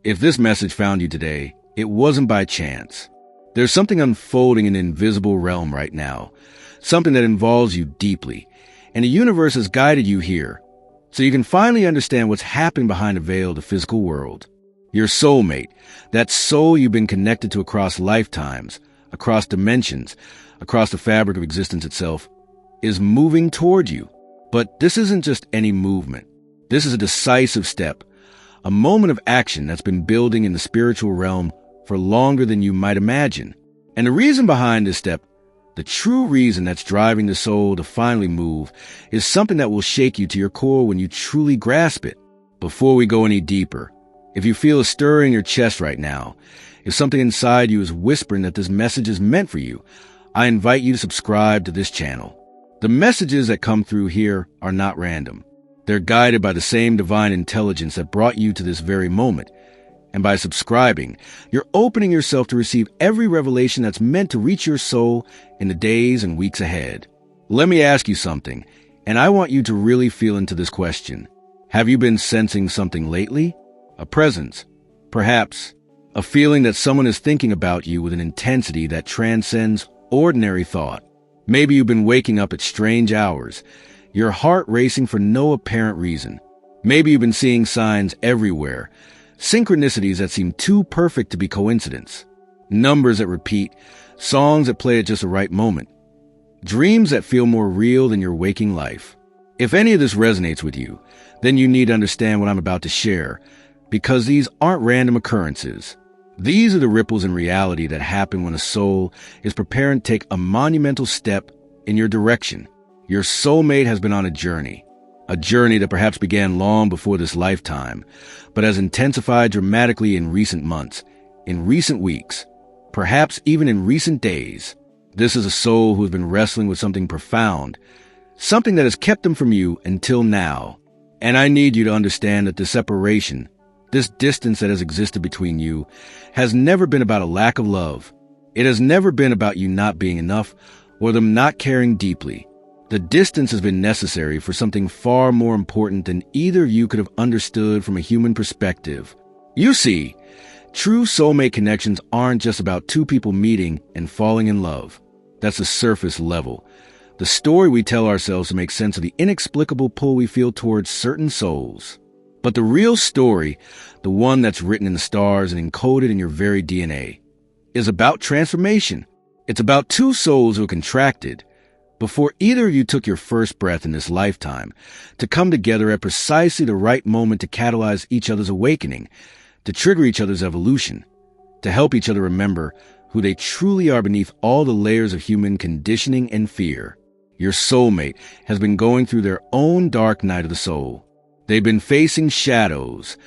If this message found you today, it wasn't by chance. There's something unfolding in the invisible realm right now, something that involves you deeply, and the universe has guided you here so you can finally understand what's happening behind the veil of the physical world. Your soulmate, that soul you've been connected to across lifetimes, across dimensions, across the fabric of existence itself, is moving toward you. But this isn't just any movement. This is a decisive step, a moment of action that's been building in the spiritual realm for longer than you might imagine. And the reason behind this step, the true reason that's driving the soul to finally move, is something that will shake you to your core when you truly grasp it. Before we go any deeper, if you feel a stir in your chest right now, if something inside you is whispering that this message is meant for you, I invite you to subscribe to this channel. The messages that come through here are not random. They're guided by the same divine intelligence that brought you to this very moment. And by subscribing, you're opening yourself to receive every revelation that's meant to reach your soul in the days and weeks ahead. Let me ask you something, and I want you to really feel into this question. Have you been sensing something lately? A presence, perhaps a feeling that someone is thinking about you with an intensity that transcends ordinary thought. Maybe you've been waking up at strange hours, your heart racing for no apparent reason. Maybe you've been seeing signs everywhere, synchronicities that seem too perfect to be coincidence, numbers that repeat, songs that play at just the right moment, dreams that feel more real than your waking life. If any of this resonates with you, then you need to understand what I'm about to share, because these aren't random occurrences. These are the ripples in reality that happen when a soul is preparing to take a monumental step in your direction. Your soulmate has been on a journey that perhaps began long before this lifetime, but has intensified dramatically in recent months, in recent weeks, perhaps even in recent days. This is a soul who has been wrestling with something profound, something that has kept them from you until now. And I need you to understand that this separation, this distance that has existed between you, has never been about a lack of love. It has never been about you not being enough or them not caring deeply. The distance has been necessary for something far more important than either of you could have understood from a human perspective. You see, true soulmate connections aren't just about two people meeting and falling in love. That's the surface level, the story we tell ourselves to make sense of the inexplicable pull we feel towards certain souls. But the real story, the one that's written in the stars and encoded in your very DNA, is about transformation. It's about two souls who are contracted before either of you took your first breath in this lifetime, to come together at precisely the right moment to catalyze each other's awakening, to trigger each other's evolution, to help each other remember who they truly are beneath all the layers of human conditioning and fear. Your soulmate has been going through their own dark night of the soul. They've been facing shadows,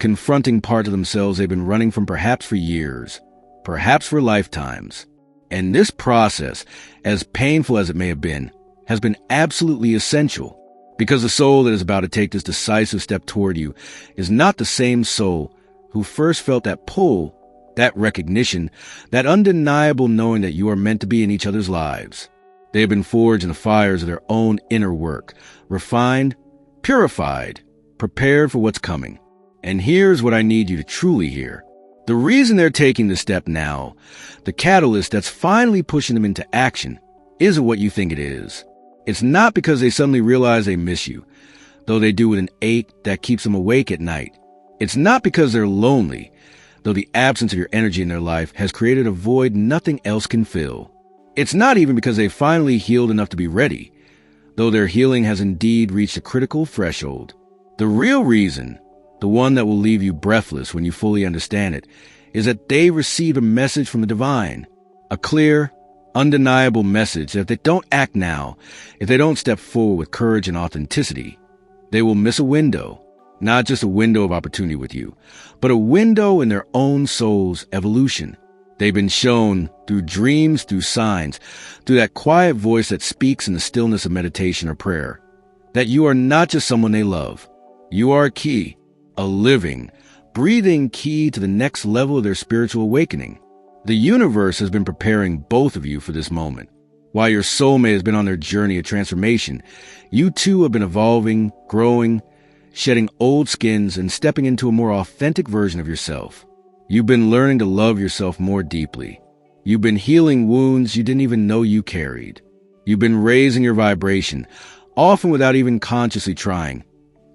confronting parts of themselves they've been running from perhaps for years, perhaps for lifetimes. And this process, as painful as it may have been, has been absolutely essential, because the soul that is about to take this decisive step toward you is not the same soul who first felt that pull, that recognition, that undeniable knowing that you are meant to be in each other's lives. They have been forged in the fires of their own inner work, refined, purified, prepared for what's coming. And here's what I need you to truly hear. The reason they're taking this step now, the catalyst that's finally pushing them into action, isn't what you think it is. It's not because they suddenly realize they miss you, though they do with an ache that keeps them awake at night. It's not because they're lonely, though the absence of your energy in their life has created a void nothing else can fill. It's not even because they finally healed enough to be ready, though their healing has indeed reached a critical threshold. The real reason, the one that will leave you breathless when you fully understand it, is that they received a message from the divine, a clear, undeniable message that if they don't act now, if they don't step forward with courage and authenticity, they will miss a window, not just a window of opportunity with you, but a window in their own soul's evolution. They've been shown through dreams, through signs, through that quiet voice that speaks in the stillness of meditation or prayer, that you are not just someone they love. You are a key, a living, breathing key to the next level of their spiritual awakening. The universe has been preparing both of you for this moment. While your soulmate has been on their journey of transformation, you two have been evolving, growing, shedding old skins and stepping into a more authentic version of yourself. You've been learning to love yourself more deeply. You've been healing wounds you didn't even know you carried. You've been raising your vibration, often without even consciously trying,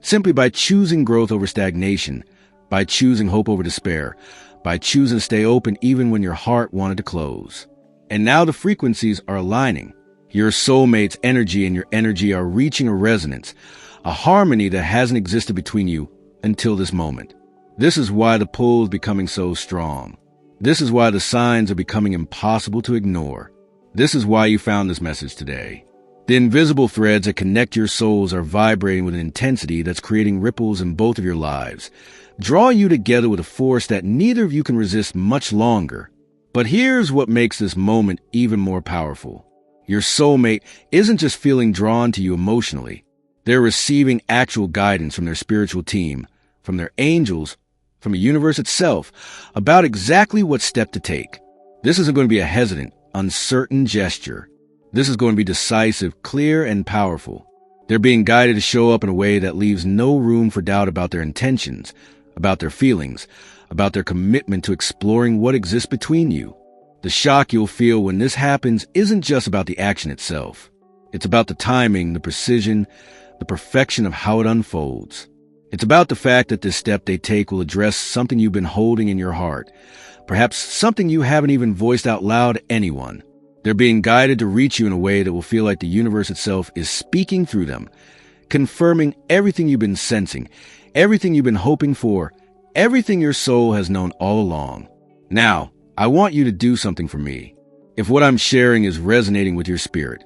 simply by choosing growth over stagnation, by choosing hope over despair, by choosing to stay open even when your heart wanted to close. And now the frequencies are aligning. Your soulmate's energy and your energy are reaching a resonance, a harmony that hasn't existed between you until this moment. This is why the pull is becoming so strong. This is why the signs are becoming impossible to ignore. This is why you found this message today. The invisible threads that connect your souls are vibrating with an intensity that's creating ripples in both of your lives, drawing you together with a force that neither of you can resist much longer. But here's what makes this moment even more powerful. Your soulmate isn't just feeling drawn to you emotionally. They're receiving actual guidance from their spiritual team, from their angels, from the universe itself, about exactly what step to take. This isn't going to be a hesitant, uncertain gesture. This is going to be decisive, clear, and powerful. They're being guided to show up in a way that leaves no room for doubt about their intentions, about their feelings, about their commitment to exploring what exists between you. The shock you'll feel when this happens isn't just about the action itself. It's about the timing, the precision, the perfection of how it unfolds. It's about the fact that this step they take will address something you've been holding in your heart, perhaps something you haven't even voiced out loud to anyone. They're being guided to reach you in a way that will feel like the universe itself is speaking through them, confirming everything you've been sensing, everything you've been hoping for, everything your soul has known all along. Now, I want you to do something for me. If what I'm sharing is resonating with your spirit,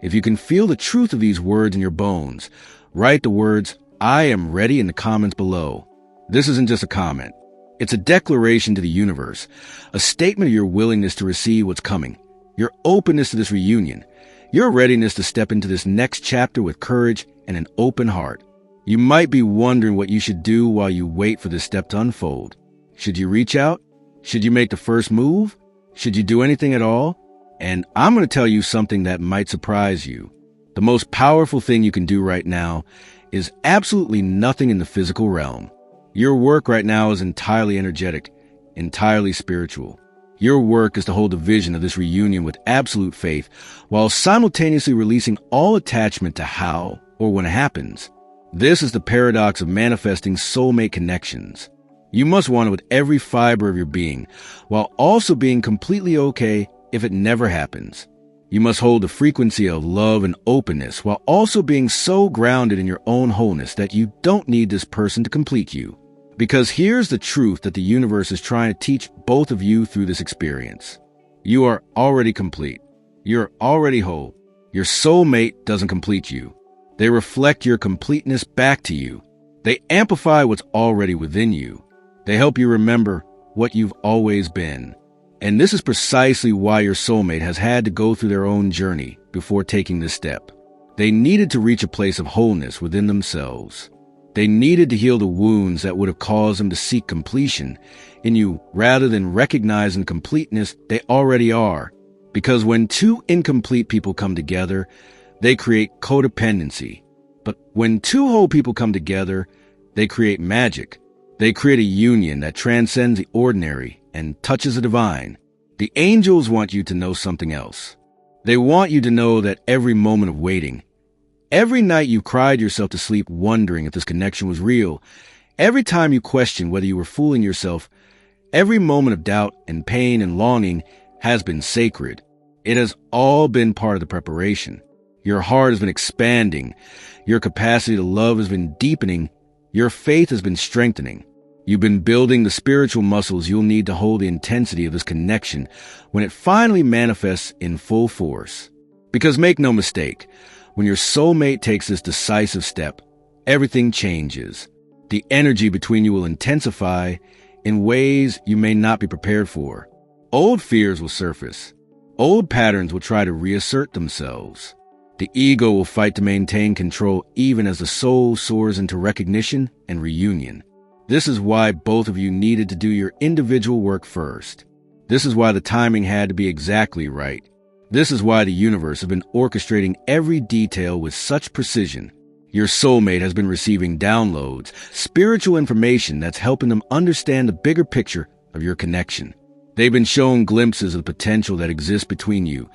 if you can feel the truth of these words in your bones, write the words, "I am ready" in the comments below. This isn't just a comment. It's a declaration to the universe, a statement of your willingness to receive what's coming, your openness to this reunion, your readiness to step into this next chapter with courage and an open heart. You might be wondering what you should do while you wait for this step to unfold. Should you reach out? Should you make the first move? Should you do anything at all? And I'm going to tell you something that might surprise you. The most powerful thing you can do right now is absolutely nothing in the physical realm. Your work right now is entirely energetic, entirely spiritual. Your work is to hold the vision of this reunion with absolute faith, while simultaneously releasing all attachment to how or when it happens. This is the paradox of manifesting soulmate connections. You must want it with every fiber of your being, while also being completely okay if it never happens. You must hold the frequency of love and openness while also being so grounded in your own wholeness that you don't need this person to complete you. Because here's the truth that the universe is trying to teach both of you through this experience. You are already complete. You're already whole. Your soulmate doesn't complete you. They reflect your completeness back to you. They amplify what's already within you. They help you remember what you've always been. And this is precisely why your soulmate has had to go through their own journey before taking this step. They needed to reach a place of wholeness within themselves. They needed to heal the wounds that would have caused them to seek completion in you rather than recognizing the completeness they already are. Because when two incomplete people come together, they create codependency. But when two whole people come together, they create magic. They create a union that transcends the ordinary and touches the divine. The angels want you to know something else. They want you to know that every moment of waiting, every night you cried yourself to sleep wondering if this connection was real, every time you questioned whether you were fooling yourself, every moment of doubt and pain and longing has been sacred. It has all been part of the preparation. Your heart has been expanding. Your capacity to love has been deepening. Your faith has been strengthening. You've been building the spiritual muscles you'll need to hold the intensity of this connection when it finally manifests in full force. Because make no mistake, when your soulmate takes this decisive step, everything changes. The energy between you will intensify in ways you may not be prepared for. Old fears will surface. Old patterns will try to reassert themselves. The ego will fight to maintain control even as the soul soars into recognition and reunion. This is why both of you needed to do your individual work first. This is why the timing had to be exactly right. This is why the universe has been orchestrating every detail with such precision. Your soulmate has been receiving downloads, spiritual information that's helping them understand the bigger picture of your connection. They've been shown glimpses of the potential that exists between you,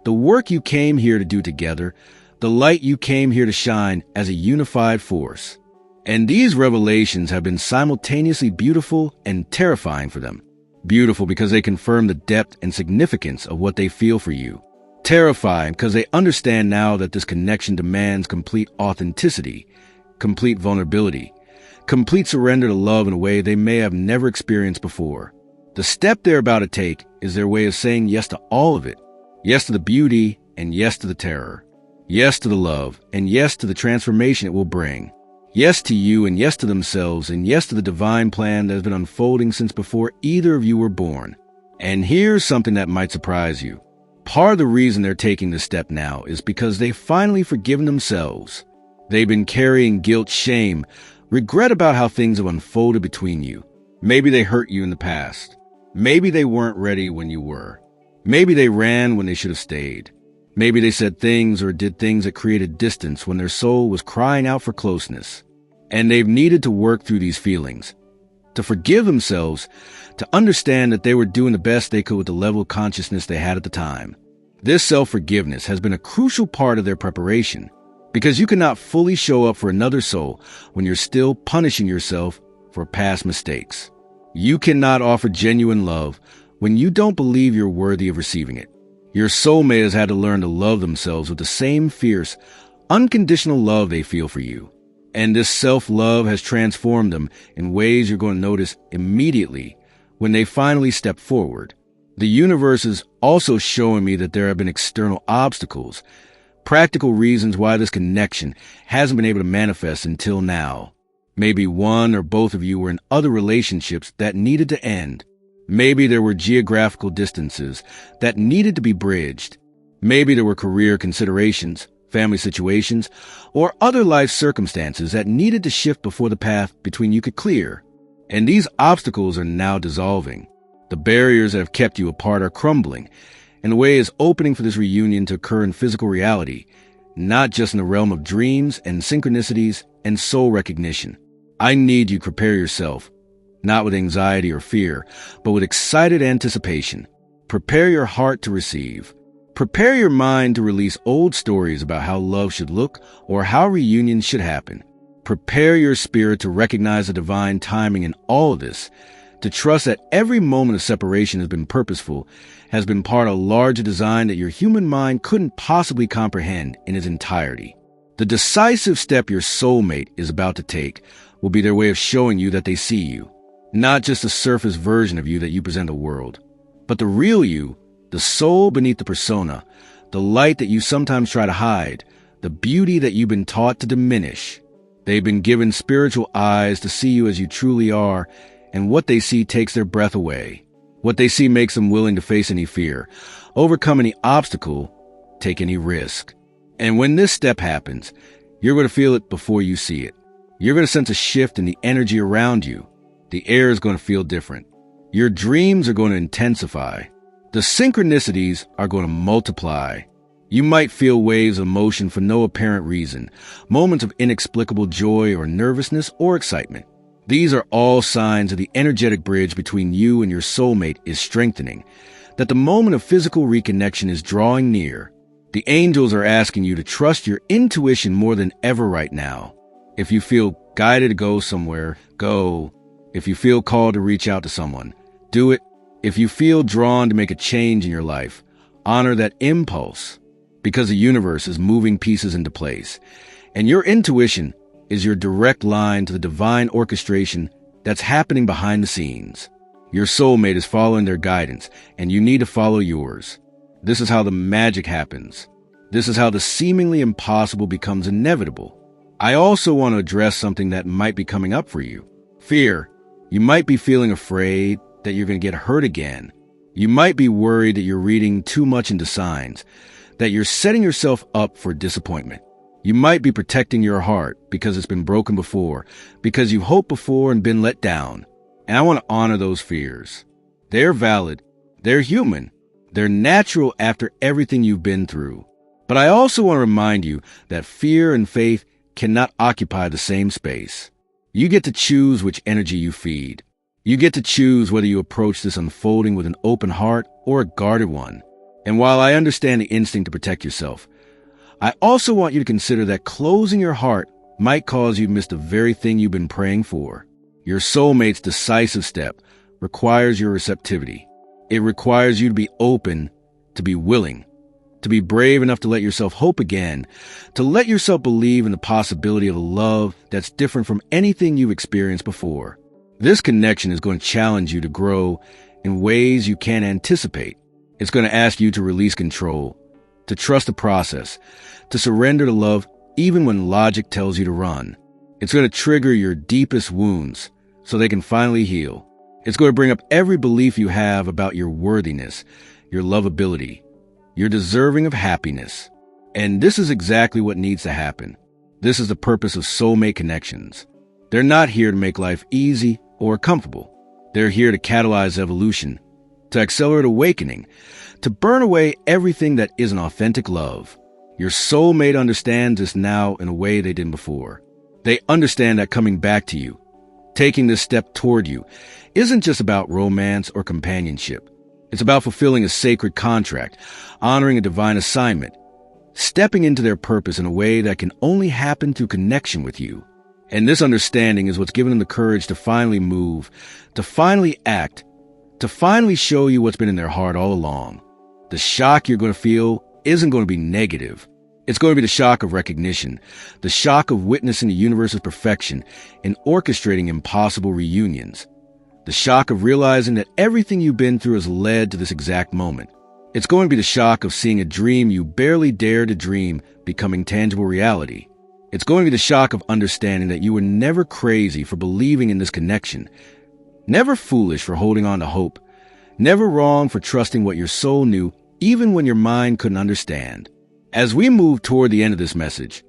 the work you came here to do together, the light you came here to shine as a unified force. And these revelations have been simultaneously beautiful and terrifying for them. Beautiful because they confirm the depth and significance of what they feel for you. Terrifying because they understand now that this connection demands complete authenticity, complete vulnerability, complete surrender to love in a way they may have never experienced before. The step they're about to take is their way of saying yes to all of it. Yes to the beauty and yes to the terror. Yes to the love and yes to the transformation it will bring. Yes to you and yes to themselves and yes to the divine plan that has been unfolding since before either of you were born. And here's something that might surprise you. Part of the reason they're taking this step now is because they've finally forgiven themselves. They've been carrying guilt, shame, regret about how things have unfolded between you. Maybe they hurt you in the past. Maybe they weren't ready when you were. Maybe they ran when they should have stayed. Maybe they said things or did things that created distance when their soul was crying out for closeness. And they've needed to work through these feelings, to forgive themselves, to understand that they were doing the best they could with the level of consciousness they had at the time. This self-forgiveness has been a crucial part of their preparation, because you cannot fully show up for another soul when you're still punishing yourself for past mistakes. You cannot offer genuine love when you don't believe you're worthy of receiving it. Your soulmate has had to learn to love themselves with the same fierce, unconditional love they feel for you. And this self-love has transformed them in ways you're going to notice immediately when they finally step forward. The universe is also showing me that there have been external obstacles, practical reasons why this connection hasn't been able to manifest until now. Maybe one or both of you were in other relationships that needed to end. Maybe there were geographical distances that needed to be bridged. Maybe there were career considerations, family situations, or other life circumstances that needed to shift before the path between you could clear. And these obstacles are now dissolving. The barriers that have kept you apart are crumbling, and the way is opening for this reunion to occur in physical reality, not just in the realm of dreams and synchronicities and soul recognition. I need you to prepare yourself, not with anxiety or fear, but with excited anticipation. Prepare your heart to receive. Prepare your mind to release old stories about how love should look or how reunions should happen. Prepare your spirit to recognize the divine timing in all of this, to trust that every moment of separation has been purposeful, has been part of a larger design that your human mind couldn't possibly comprehend in its entirety. The decisive step your soulmate is about to take will be their way of showing you that they see you, not just the surface version of you that you present the world, but the real you, the soul beneath the persona, the light that you sometimes try to hide, the beauty that you've been taught to diminish. They've been given spiritual eyes to see you as you truly are, and what they see takes their breath away. What they see makes them willing to face any fear, overcome any obstacle, take any risk. And when this step happens, you're going to feel it before you see it. You're going to sense a shift in the energy around you. The air is going to feel different. Your dreams are going to intensify. The synchronicities are going to multiply. You might feel waves of emotion for no apparent reason, moments of inexplicable joy or nervousness or excitement. These are all signs that the energetic bridge between you and your soulmate is strengthening, that the moment of physical reconnection is drawing near. The angels are asking you to trust your intuition more than ever right now. If you feel guided to go somewhere, go. If you feel called to reach out to someone, do it. If you feel drawn to make a change in your life, honor that impulse, because the universe is moving pieces into place, and your intuition is your direct line to the divine orchestration that's happening behind the scenes. Your soulmate is following their guidance, and you need to follow yours. This is how the magic happens. This is how the seemingly impossible becomes inevitable. I also want to address something that might be coming up for you. Fear. You might be feeling afraid that you're going to get hurt again. You might be worried that you're reading too much into signs, that you're setting yourself up for disappointment. You might be protecting your heart because it's been broken before, because you've hoped before and been let down. And I want to honor those fears. They're valid. They're human. They're natural after everything you've been through. But I also want to remind you that fear and faith cannot occupy the same space. You get to choose which energy you feed. You get to choose whether you approach this unfolding with an open heart or a guarded one. And while I understand the instinct to protect yourself, I also want you to consider that closing your heart might cause you to miss the very thing you've been praying for. Your soulmate's decisive step requires your receptivity. It requires you to be open, to be willing, to be brave enough to let yourself hope again, to let yourself believe in the possibility of a love that's different from anything you've experienced before. This connection is going to challenge you to grow in ways you can't anticipate. It's going to ask you to release control, to trust the process, to surrender to love even when logic tells you to run. It's going to trigger your deepest wounds so they can finally heal. It's going to bring up every belief you have about your worthiness, your lovability, your deserving of happiness. And this is exactly what needs to happen. This is the purpose of soulmate connections. They're not here to make life easy or comfortable. They're here to catalyze evolution, to accelerate awakening, to burn away everything that isn't authentic love. Your soulmate understands this now in a way they didn't before. They understand that coming back to you, taking this step toward you, isn't just about romance or companionship. It's about fulfilling a sacred contract, honoring a divine assignment, stepping into their purpose in a way that can only happen through connection with you. And this understanding is what's given them the courage to finally move, to finally act, to finally show you what's been in their heart all along. The shock you're going to feel isn't going to be negative. It's going to be the shock of recognition, the shock of witnessing the universe's perfection and orchestrating impossible reunions, the shock of realizing that everything you've been through has led to this exact moment. It's going to be the shock of seeing a dream you barely dared to dream becoming tangible reality. It's going to be the shock of understanding that you were never crazy for believing in this connection, never foolish for holding on to hope, never wrong for trusting what your soul knew even when your mind couldn't understand. As we move toward the end of this message,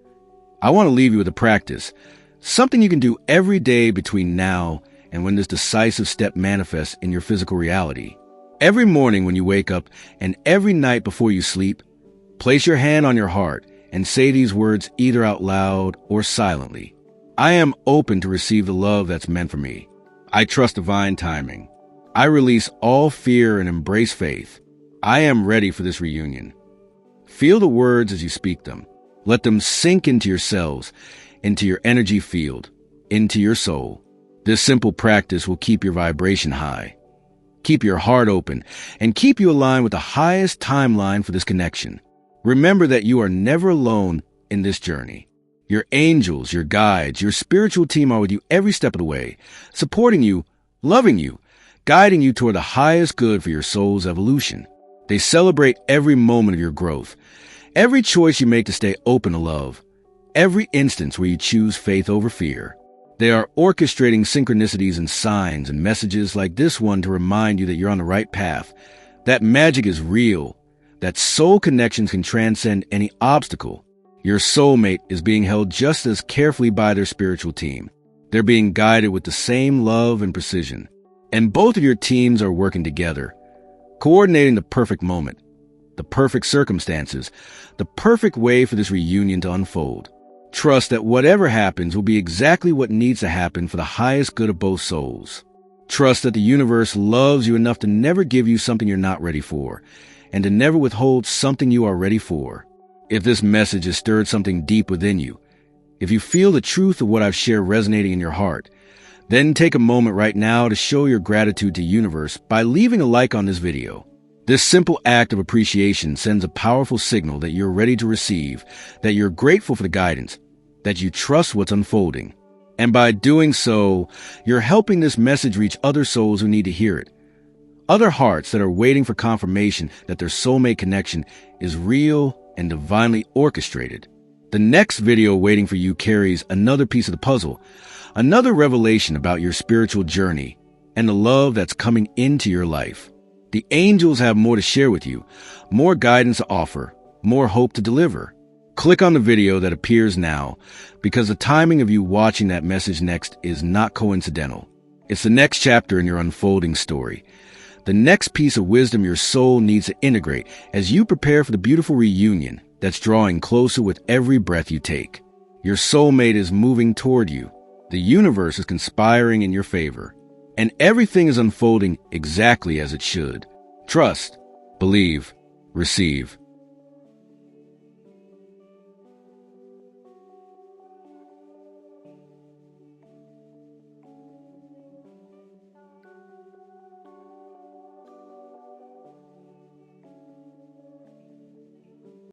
I want to leave you with a practice, something you can do every day between now and when this decisive step manifests in your physical reality. Every morning when you wake up and every night before you sleep, place your hand on your heart and say these words either out loud or silently. I am open to receive the love that's meant for me. I trust divine timing. I release all fear and embrace faith. I am ready for this reunion. Feel the words as you speak them. Let them sink into your cells, into your energy field, into your soul. This simple practice will keep your vibration high, keep your heart open, and keep you aligned with the highest timeline for this connection. Remember that you are never alone in this journey. Your angels, your guides, your spiritual team are with you every step of the way, supporting you, loving you, guiding you toward the highest good for your soul's evolution. They celebrate every moment of your growth, every choice you make to stay open to love, every instance where you choose faith over fear. They are orchestrating synchronicities and signs and messages like this one to remind you that you're on the right path, that magic is real, that soul connections can transcend any obstacle. Your soulmate is being held just as carefully by their spiritual team. They're being guided with the same love and precision. And both of your teams are working together, coordinating the perfect moment, the perfect circumstances, the perfect way for this reunion to unfold. Trust that whatever happens will be exactly what needs to happen for the highest good of both souls. Trust that the universe loves you enough to never give you something you're not ready for, and to never withhold something you are ready for. If this message has stirred something deep within you, if you feel the truth of what I've shared resonating in your heart, then take a moment right now to show your gratitude to the universe by leaving a like on this video. This simple act of appreciation sends a powerful signal that you're ready to receive, that you're grateful for the guidance, that you trust what's unfolding. And by doing so, you're helping this message reach other souls who need to hear it. Other hearts that are waiting for confirmation that their soulmate connection is real and divinely orchestrated. The next video waiting for you carries another piece of the puzzle, another revelation about your spiritual journey and the love that's coming into your life. The angels have more to share with you, more guidance to offer, more hope to deliver. Click on the video that appears now, because the timing of you watching that message next is not coincidental. It's the next chapter in your unfolding story, the next piece of wisdom your soul needs to integrate as you prepare for the beautiful reunion that's drawing closer with every breath you take. Your soulmate is moving toward you. The universe is conspiring in your favor. And everything is unfolding exactly as it should. Trust, believe, receive.